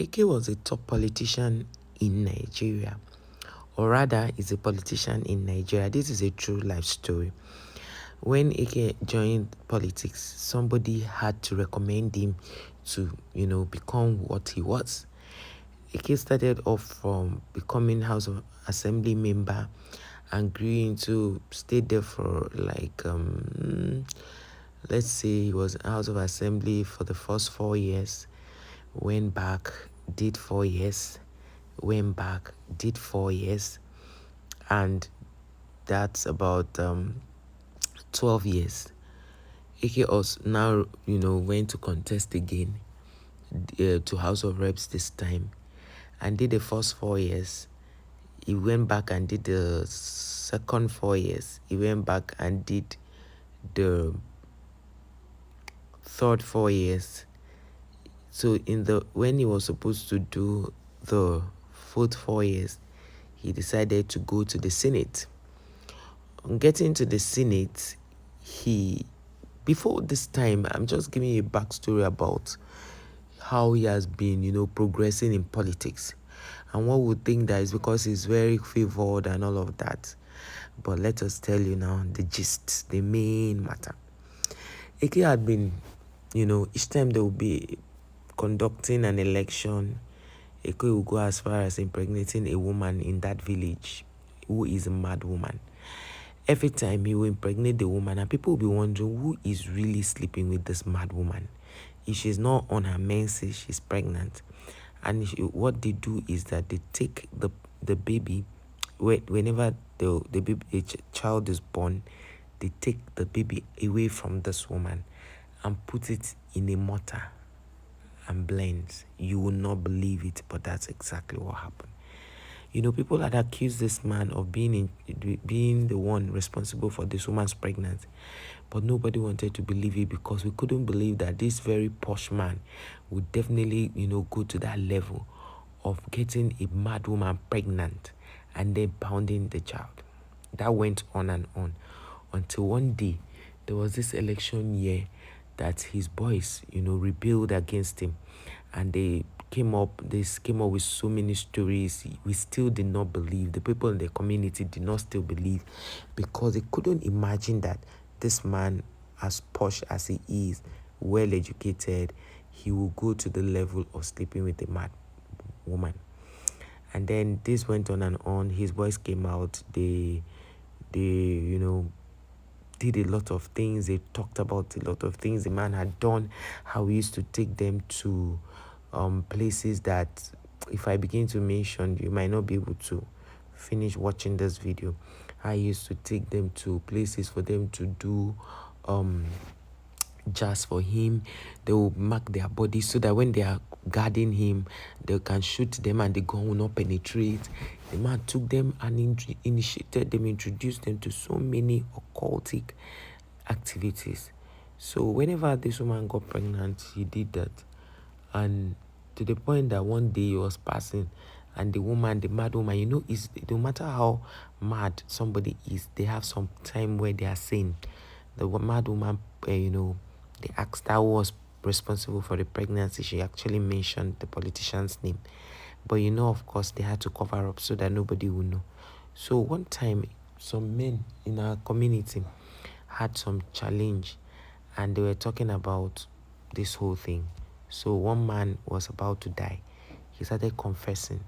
Eke was a top politician in Nigeria, or rather is a politician in Nigeria. This is a true life story. When Eke joined politics, somebody had to recommend him to, become what he was. Eke started off from becoming House of Assembly member and grew into, stayed there for like, let's say he was House of Assembly for the first 4 years, went back, did 4 years, went back, did 4 years, and that's about 12 years. Eke also now, went to contest again to House of Reps this time and did the first 4 years. He went back and did the second 4 years. He went back and did the third 4 years. So when he was supposed to do the fourth 4 years, he decided to go to the Senate. On getting to the Senate, before this time, I'm just giving you a backstory about how he has been, progressing in politics. And one would think that is because he's very favored and all of that. But let us tell you now the gist, the main matter. Eke had been, each time they will be conducting an election, Eke will go as far as impregnating a woman in that village who is a mad woman. Every time he will impregnate the woman, and people will be wondering who is really sleeping with this mad woman. If she's not on her menses, she's pregnant. And what they do is that they take the baby, whenever the child is born, they take the baby away from this woman and put it in a mortar and blend. You will not believe it, but that's exactly what happened. People had accused this man of being the one responsible for this woman's pregnancy, but nobody wanted to believe it because we couldn't believe that this very posh man would definitely, go to that level of getting a mad woman pregnant and then pounding the child. That went on and on until one day there was this election year that his boys, rebelled against him, and they came up with so many stories. We still did not believe. The people in the community did not still believe because they couldn't imagine that this man, as posh as he is, well educated, he will go to the level of sleeping with a mad woman. And then this went on and on. His boys came out. They did a lot of things. They talked about a lot of things the man had done, how he used to take them to places that if I begin to mention, you might not be able to finish watching this video. I used to take them to places for them to do jazz for him. They will mark their bodies so that when they are guarding him, they can shoot them and the gun will not penetrate. The man took them and initiated them, introduced them to so many occultic activities. So whenever this woman got pregnant, he did that. And to the point that one day he was passing and the mad woman, is no matter how mad somebody is, they have some time where they are sane. The mad woman, they asked her who was responsible for the pregnancy. She actually mentioned the politician's name. But of course, they had to cover up so that nobody would know. So one time, some men in our community had some challenge and they were talking about this whole thing. So one man was about to die. He started confessing.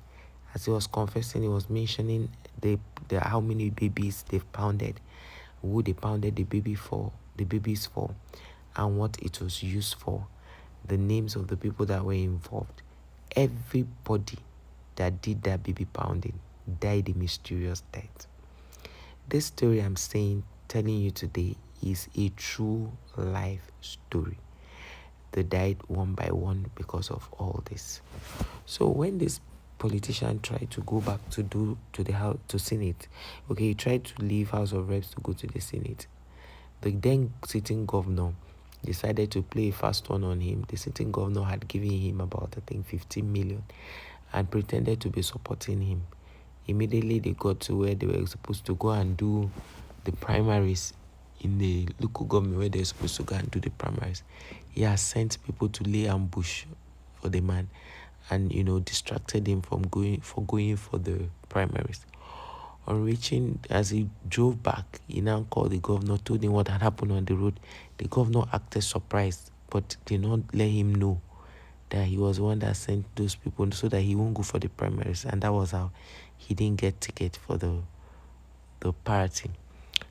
As he was confessing, he was mentioning the how many babies they've pounded, who they pounded the babies for, and what it was used for, the names of the people that were involved. Everybody that did that baby pounding died a mysterious death. This story I'm telling you today is a true life story. They died one by one because of all this. So when this politician tried to go back to Senate, he tried to leave House of Reps to go to the Senate. The then sitting governor decided to play a fast one on him. The sitting governor had given him about, 15 million and pretended to be supporting him. Immediately they got to where they were supposed to go and do the primaries in the local government where they're supposed to go and do the primaries. He has sent people to lay ambush for the man and distracted him from going for the primaries. On reaching, as he drove back, he now called the governor, told him what had happened on the road. The governor acted surprised, but did not let him know that he was the one that sent those people so that he won't go for the primaries. And that was how he didn't get ticket for the party.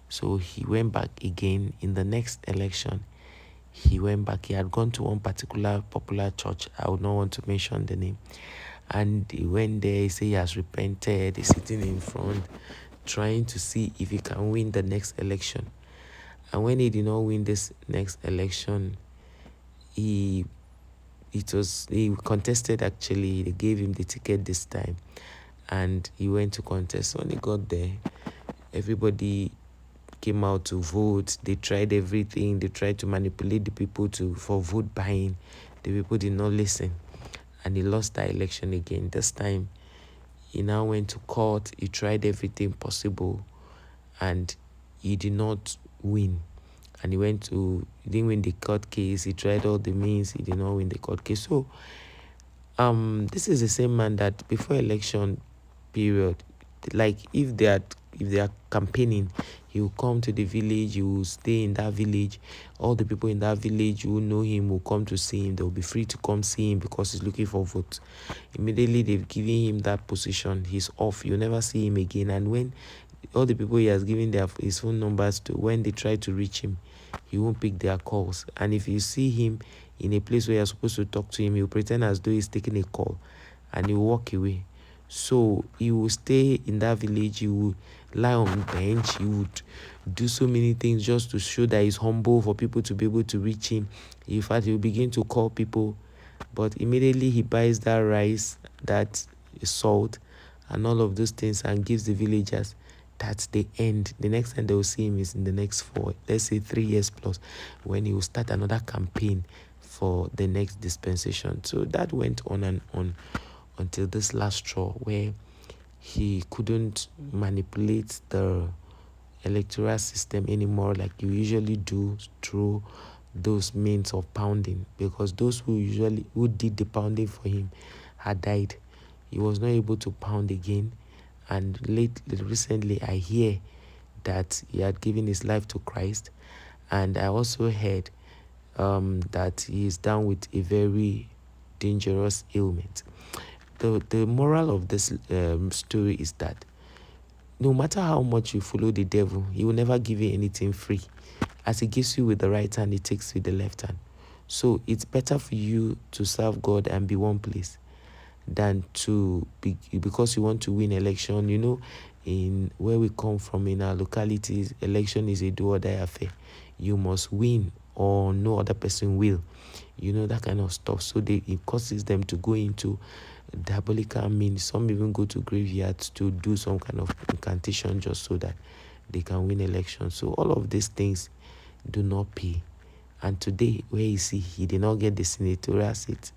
So he went back again in the next election. He went back. He had gone to one particular popular church. I would not want to mention the name. And he went there. He said he has repented. He's sitting in front, trying to see if he can win the next election. And when he did not win this next election, he contested. Actually, they gave him the ticket this time, and he went to contest. When he got there, everybody came out to vote. They tried everything. They tried to manipulate the people for vote buying. The people did not listen, and he lost that election again. This time, he now went to court. He tried everything possible, and he did not win. And he didn't win the court case. He tried all the means. He did not win the court case. So, this is the same man that before election period, like if they are campaigning, he will come to the village. He will stay in that village. All the people in that village who know him will come to see him. They will be free to come see him because he's looking for votes. Immediately they've given him that position. He's off. You'll never see him again. And when all the people he has given his phone numbers to, when they try to reach him, he won't pick their calls. And if you see him in a place where you're supposed to talk to him, he'll pretend as though he's taking a call, and he'll walk away. So he will stay in that village. He will lie on the bench. He would do so many things just to show that he's humble, for people to be able to reach him. In fact, he will begin to call people, but immediately he buys that rice, that salt, and all of those things, and gives the villagers. That's the end. The next time they will see him is in the next 3 years plus, when he will start another campaign for the next dispensation. So that went on and on until this last straw, where he couldn't manipulate the electoral system anymore like you usually do through those means of pounding, because those who did the pounding for him had died. He was not able to pound again. And recently I hear that he had given his life to Christ. And I also heard that he is down with a very dangerous ailment. The moral of this story is that no matter how much you follow the devil, he will never give you anything free. As he gives you with the right hand, he takes with the left hand. So it's better for you to serve God and be one place than to be, because you want to win election. In where we come from, in our localities, election is a do or die affair. You must win or no other person will. That kind of stuff. So it causes them to go into diabolical means. Some even go to graveyards to do some kind of incantation just so that they can win elections. So all of these things do not pay. And today, where is he? He did not get the senatorial seat.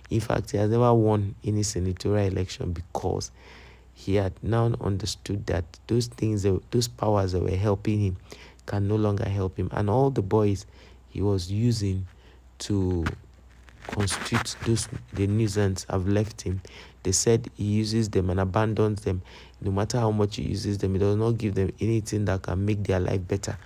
In fact, he has never won any senatorial election, because he had now understood that those powers that were helping him can no longer help him. And all the boys he was using to constitute the nuisance have left him. They said he uses them and abandons them. No matter how much he uses them, he does not give them anything that can make their life better.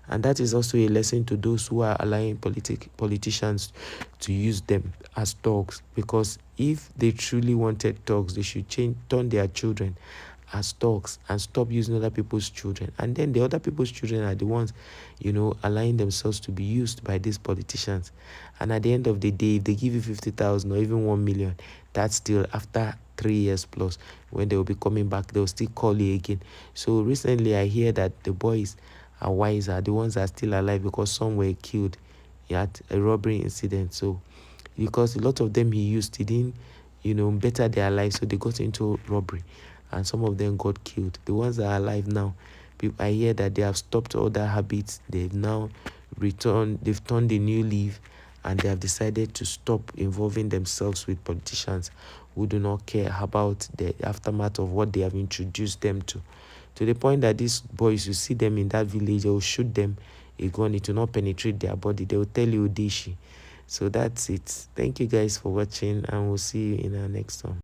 And that is also a lesson to those who are allowing politicians to use them as dogs. Because if they truly wanted dogs, they should turn their children as dogs and stop using other people's children. And then the other people's children are the ones, allowing themselves to be used by these politicians. And at the end of the day, if they give you 50,000 or even 1 million, that's still after 3 years plus, when they will be coming back, they will still call you again. So recently I hear that the boys are wiser, the ones that are still alive, because some were killed at a robbery incident. So because a lot of them he didn't, better their lives, so they got into robbery, and some of them got killed. The ones that are alive now, I hear that they have stopped all their habits. They've now turned a new leaf, and they have decided to stop involving themselves with politicians who do not care about the aftermath of what they have introduced them to the point that these boys, you see them in that village, they will shoot them a gun, it will not penetrate their body. They will tell you, Udeshi, So that's it. Thank you guys for watching, and we'll see you in our next one.